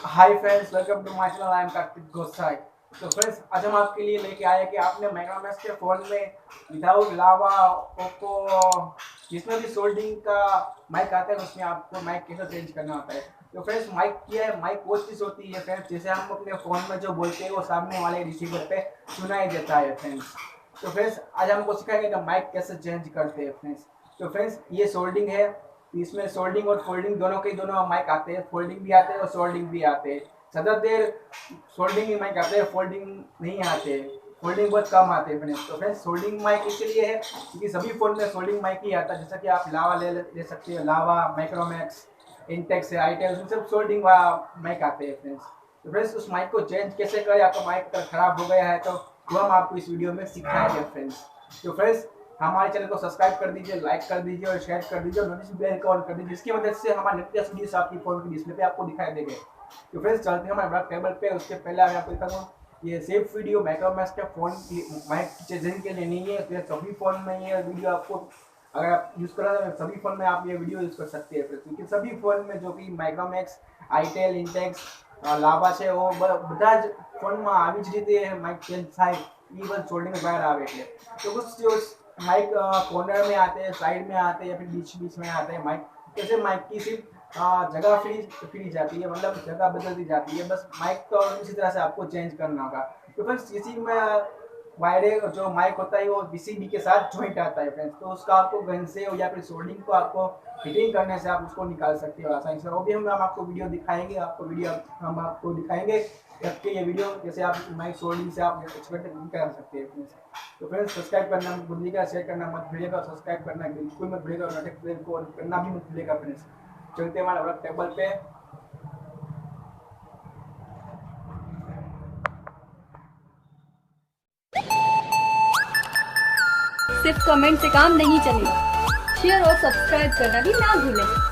Hi friends, welcome to my channel. I am Kartik Gosai. तो friends, आज हम आपके लिए लेके आए कि आपने माइक्रोमैक्स के फ़ोन में विदाउट लावा ओप्पो जिसमें भी सोल्डिंग का माइक आता है उसमें आपको माइक कैसे चेंज करना होता है। तो फ्रेंड्स, माइक क्या है? माइक वो चीज़ होती है फ्रेंड्स, जैसे हम अपने फ़ोन में जो बोलते हैं वो सामने वाले रिसीवर पे सुनाई देता है फ्रेंड्स। तो फ्रेंड्स, आज हमको सिखाएंगे कि माइक कैसे चेंज करते हैं फ्रेंड्स। तो फ्रेंड्स, ये सोल्डिंग है। इसमें सोल्डिंग और फोल्डिंग दोनों के दोनों माइक आते हैं। फोल्डिंग भी आते हैं और सोल्डिंग भी आते हैं। ज़्यादा देर सोल्डिंग ही माइक आते हैं, फोल्डिंग नहीं आते। फोल्डिंग बहुत कम आते हैं फ्रेंड्स। तो फ्रेंड्स, सोल्डिंग माइक इसलिए है क्योंकि सभी फ़ोन में सोल्डिंग माइक ही आता है। जैसा कि आप लावा ले सकते हो, लावा, माइक्रोमैक्स, इंटेक्स है, आईटेल, उन सब सोल्डिंग माइक आते हैं फ्रेंड्स। तो फ्रेंड्स, उस माइक को चेंज कैसे करें? आपका माइक अगर ख़राब हो गया है तो वो हम आपको इस वीडियो में सिखाएंगे फ्रेंड्स। तो फ्रेंड्स, हमारे चैनल को सब्सक्राइब कर दीजिए, लाइक कर दीजिए और शेयर कर दीजिए और नोटिफिकेशन बेल को ऑन कर दीजिए, जिसकी मदद से हमारे लेटेस्ट वीडियोस आपकी फोन की डिस्प्ले पे आपको दिखाई देंगे। तो फ्रेंड्स, चलते हैं हमारे ब्लॉग टेबल पे। उसके पहले मैं आपको दिखाऊंगा ये सेफ वीडियो माइक्रोमैक्स के फोन की माइक चेंजिंग के लिए नहीं है। तो ये सभी फोन में ये वीडियो आपको, अगर आप यूज़ कर रहे हैं सभी फोन में आप ये वीडियो यूज़ कर सकते हैं फ्रेंड्स, क्योंकि सभी फोन में जो कि माइक्रोमैक्स, आईटेल, इंटेक्स, लावा છે वो બધા જ ફોનમાં આવી જ રીતે માઇક ચેન્જ થાય એ બસ છોડીને બહાર આવે એટલે तो कुछ जो माइक कॉर्नर में आते हैं, साइड में आते हैं या फिर बीच बीच में आते हैं माइक, जैसे माइक की सिर्फ जगह फ्री जाती है, मतलब जगह बदलती जाती है। बस माइक को इसी तरह से आपको चेंज करना होगा। तो फ्रेंड्स, किसी में वायरे जो माइक होता है वो पीसीबी के साथ जॉइंट आता है फ्रेंड्स, तो उसका आपको गन से या फिर सोल्डिंग को आपको फिटिंग करने से आप उसको निकाल सकते हो आसानी से। वो भी हम आपको वीडियो दिखाएंगे, हम आपको दिखाएंगे कि ये वीडियो जैसे आप माइक सोल्डिंग से आप एक्सपेक्ट कर सकते हैं फ्रेंड्स। तो फ्रेंड्स, सब्सक्राइब करना मत भूलिएगा, शेयर करना मत भूलिएगा, सब्सक्राइब करना बिल्कुल मत भूलिएगा और नोटिफिकेशन को ऑन करना भी मत भूलिएगा फ्रेंड्स। चलते हैं हमारे वर्क टेबल पे। सिर्फ कमेंट से काम नहीं चलेगा, शेयर और सब्सक्राइब करना भी ना भूलें।